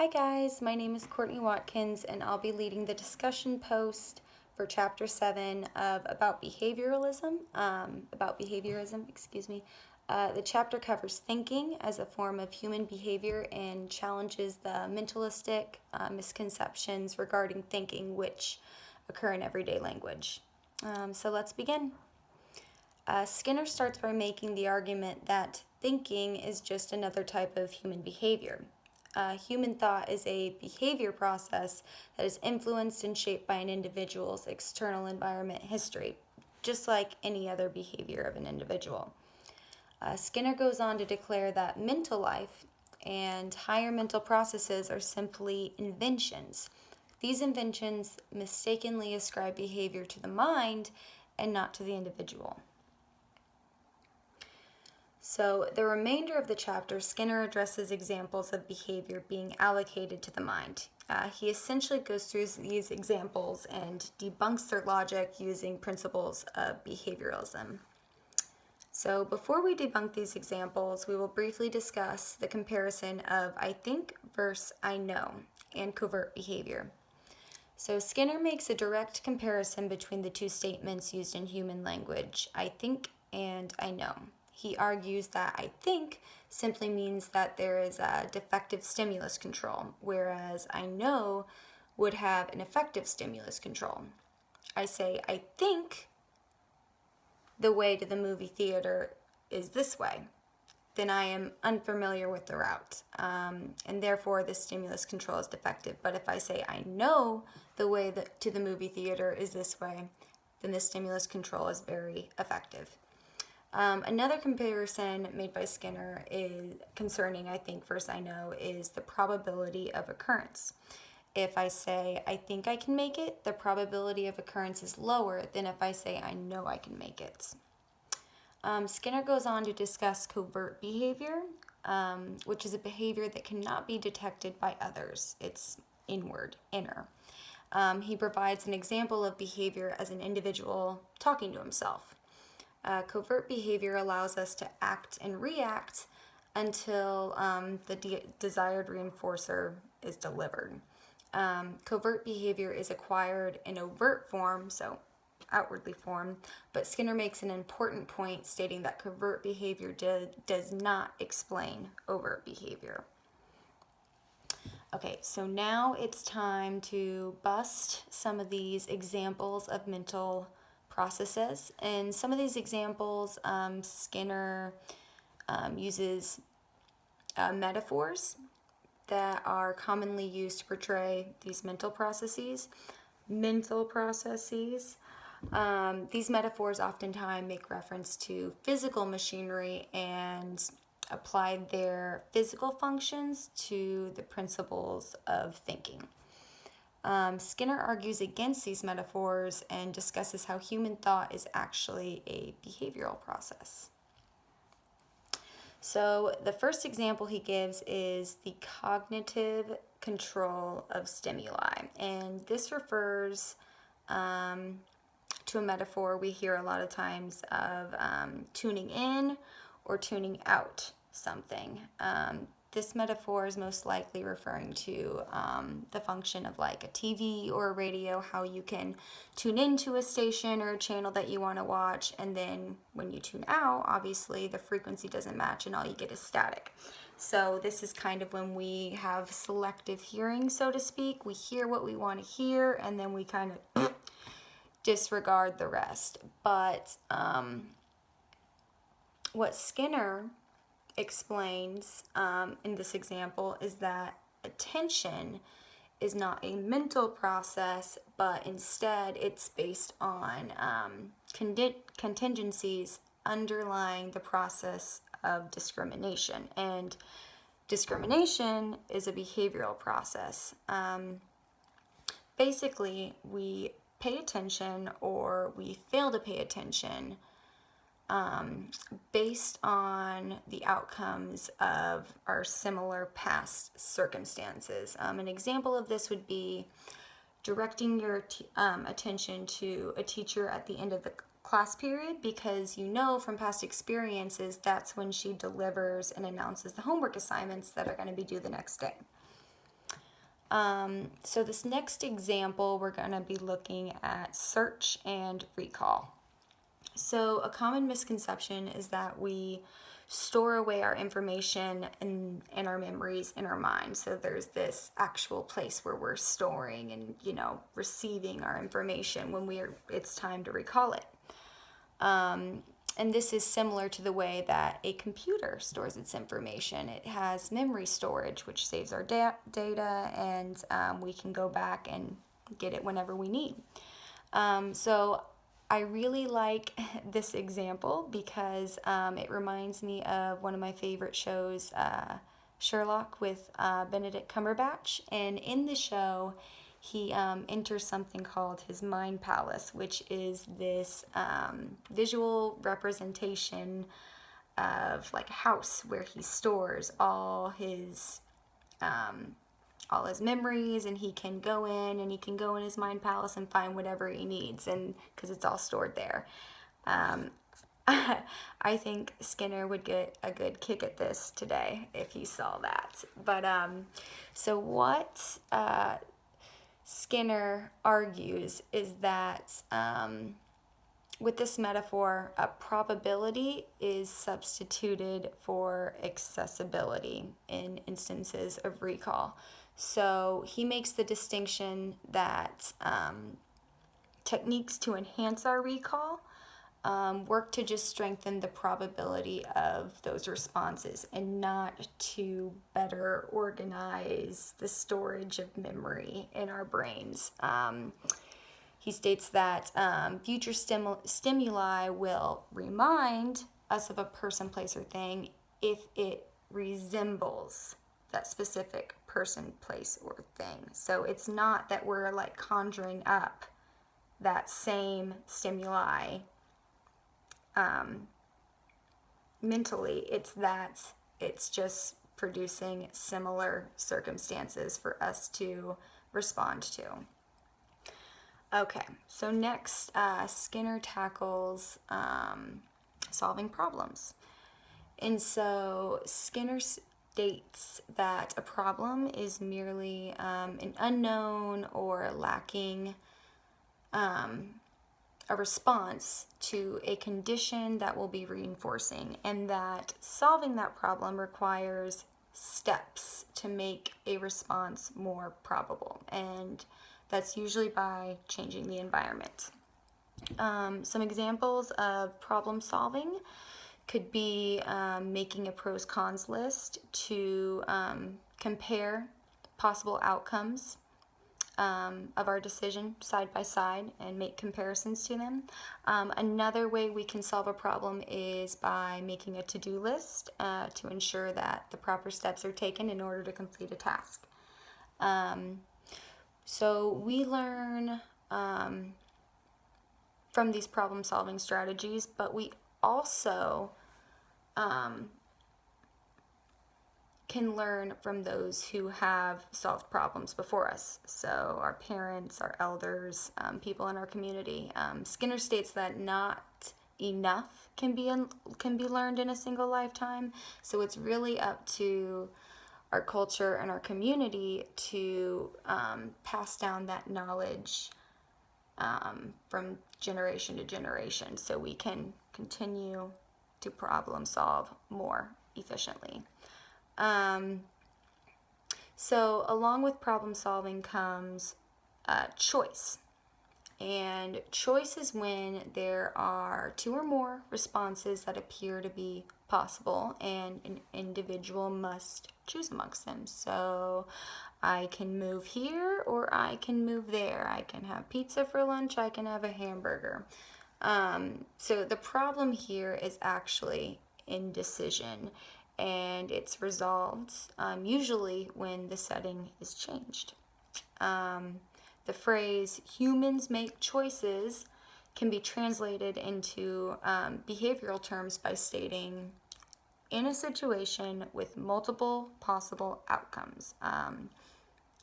Hi guys, my name is Courtney Watkins and I'll be leading the discussion post for Chapter 7 of About Behaviorism. The chapter covers thinking as a form of human behavior and challenges the mentalistic misconceptions regarding thinking which occur in everyday language. So let's begin. Skinner starts by making the argument that thinking is just another type of human behavior. Human thought is a behavior process that is influenced and shaped by an individual's external environment history, just like any other behavior of an individual. Skinner goes on to declare that mental life and higher mental processes are simply inventions. These inventions mistakenly ascribe behavior to the mind and not to the individual. So, the remainder of the chapter, Skinner addresses examples of behavior being allocated to the mind. He essentially goes through these examples and debunks their logic using principles of behavioralism. So, before we debunk these examples, we will briefly discuss the comparison of I think versus I know and covert behavior. So, Skinner makes a direct comparison between the two statements used in human language, I think and I know. He argues that I think simply means that there is a defective stimulus control, whereas I know would have an effective stimulus control. I say, I think the way to the movie theater is this way. Then I am unfamiliar with the route, and therefore the stimulus control is defective. But if I say I know the way to the movie theater is this way, then the stimulus control is very effective. Another comparison made by Skinner is concerning I think versus I know is the probability of occurrence. If I say I think I can make it, the probability of occurrence is lower than if I say I know I can make it. Skinner goes on to discuss covert behavior, which is a behavior that cannot be detected by others. It's inner. He provides an example of behavior as an individual talking to himself. Covert behavior allows us to act and react until the desired reinforcer is delivered. Covert behavior is acquired in overt form, so outwardly formed, but Skinner makes an important point stating that covert behavior does not explain overt behavior. Okay, so now it's time to bust some of these examples of mental processes. And some of these examples, Skinner uses metaphors that are commonly used to portray these mental processes. These metaphors oftentimes make reference to physical machinery and apply their physical functions to the principles of thinking. Skinner argues against these metaphors and discusses how human thought is actually a behavioral process. So the first example he gives is the cognitive control of stimuli, and this refers to a metaphor we hear a lot of times of tuning in or tuning out something. This metaphor is most likely referring to the function of like a TV or a radio, how you can tune into a station or a channel that you want to watch, and then when you tune out, obviously the frequency doesn't match and all you get is static. So this is kind of when we have selective hearing, so to speak. We hear what we want to hear and then we kind of disregard the rest. But what Skinner explains in this example is that attention is not a mental process, but instead it's based on contingencies underlying the process of discrimination. And discrimination is a behavioral process. Basically, we pay attention or we fail to pay attention based on the outcomes of our similar past circumstances. An example of this would be directing your attention to a teacher at the end of the class period because you know from past experiences that's when she delivers and announces the homework assignments that are going to be due the next day. So this next example, we're going to be looking at search and recall. So a common misconception is that we store away our information in our memories in our mind. So there's this actual place where we're storing and, receiving our information when it's time to recall it. And this is similar to the way that a computer stores its information. It has memory storage, which saves our data, and we can go back and get it whenever we need. So I really like this example because it reminds me of one of my favorite shows, Sherlock, with Benedict Cumberbatch. And in the show, he enters something called his mind palace, which is this visual representation of like a house where he stores all his memories, and he can go in his mind palace and find whatever he needs, and because it's all stored there. I think Skinner would get a good kick at this today if he saw that. But so what Skinner argues is that with this metaphor, a probability is substituted for accessibility in instances of recall. So he makes the distinction that techniques to enhance our recall work to just strengthen the probability of those responses and not to better organize the storage of memory in our brains. He states that future stimuli will remind us of a person, place, or thing if it resembles that specific person, place, or thing. So it's not that we're like conjuring up that same stimuli mentally. It's just producing similar circumstances for us to respond to. Okay, so next, Skinner tackles solving problems. And so Skinner states that a problem is merely an unknown or lacking a response to a condition that will be reinforcing, and that solving that problem requires steps to make a response more probable, and that's usually by changing the environment. Some examples of problem solving could be making a pros cons list to compare possible outcomes of our decision side by side and make comparisons to them. Another way we can solve a problem is by making a to-do list to ensure that the proper steps are taken in order to complete a task. So we learn from these problem-solving strategies, but we also can learn from those who have solved problems before us. So our parents, our elders, people in our community. Skinner states that not enough can be learned in a single lifetime. So it's really up to our culture and our community to pass down that knowledge from generation to generation, so we can continue to problem solve more efficiently. So along with problem solving comes choice. And choice is when there are two or more responses that appear to be possible, and an individual must choose amongst them. So I can move here or I can move there. I can have pizza for lunch, I can have a hamburger. So the problem here is actually indecision, and it's resolved usually when the setting is changed. The phrase humans make choices can be translated into behavioral terms by stating, in a situation with multiple possible outcomes,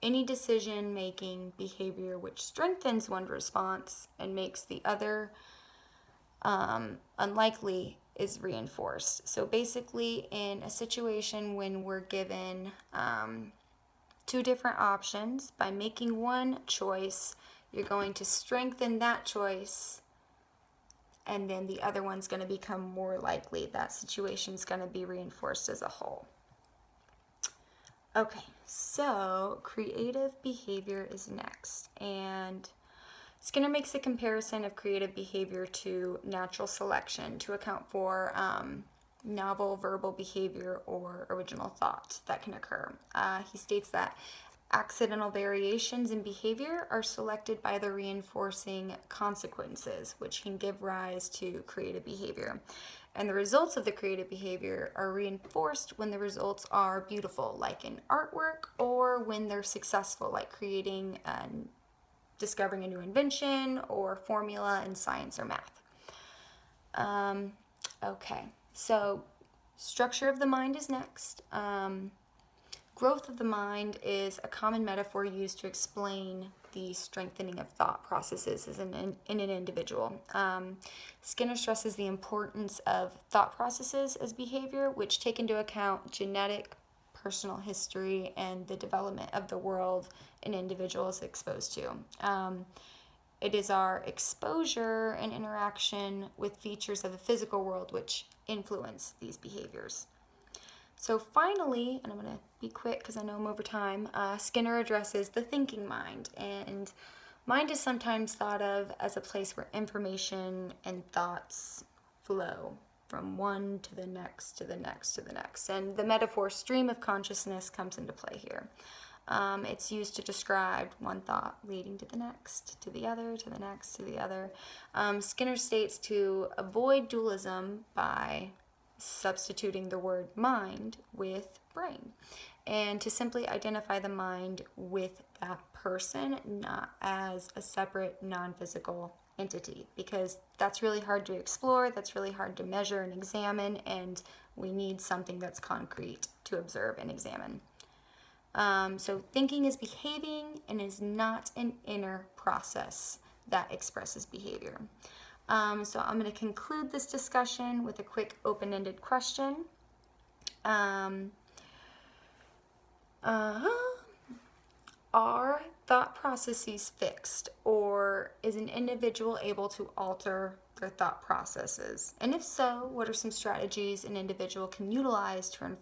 any decision-making behavior which strengthens one response and makes the other unlikely is reinforced. So basically, in a situation when we're given two different options. By making one choice, you're going to strengthen that choice, and then the other one's going to become more likely. That situation's going to be reinforced as a whole. Okay, so creative behavior is next, and Skinner makes a comparison of creative behavior to natural selection to account for novel verbal behavior or original thought that can occur. He states that accidental variations in behavior are selected by the reinforcing consequences, which can give rise to creative behavior. And the results of the creative behavior are reinforced when the results are beautiful, like in artwork, or when they're successful, like creating and discovering a new invention or formula in science or math. Okay, so structure of the mind is next. Growth of the mind is a common metaphor used to explain the strengthening of thought processes in an individual. Skinner stresses the importance of thought processes as behavior, which take into account genetic, personal history, and the development of the world an individual is exposed to. It is our exposure and interaction with features of the physical world which influence these behaviors. So finally, and I'm going to be quick because I know I'm over time, Skinner addresses the thinking mind. And mind is sometimes thought of as a place where information and thoughts flow from one to the next, to the next, to the next. And the metaphor stream of consciousness comes into play here. It's used to describe one thought leading to the next, to the other, to the next, to the other. Skinner states to avoid dualism by substituting the word mind with brain, and to simply identify the mind with that person, not as a separate non-physical entity, because that's really hard to explore, that's really hard to measure and examine, and we need something that's concrete to observe and examine. So thinking is behaving and is not an inner process that expresses behavior. So I'm going to conclude this discussion with a quick open-ended question. Are thought processes fixed, or is an individual able to alter their thought processes? And if so, what are some strategies an individual can utilize to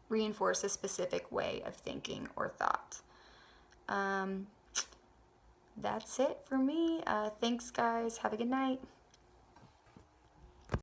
reinforce a specific way of thinking or thought? That's it for me. Thanks, guys. Have a good night.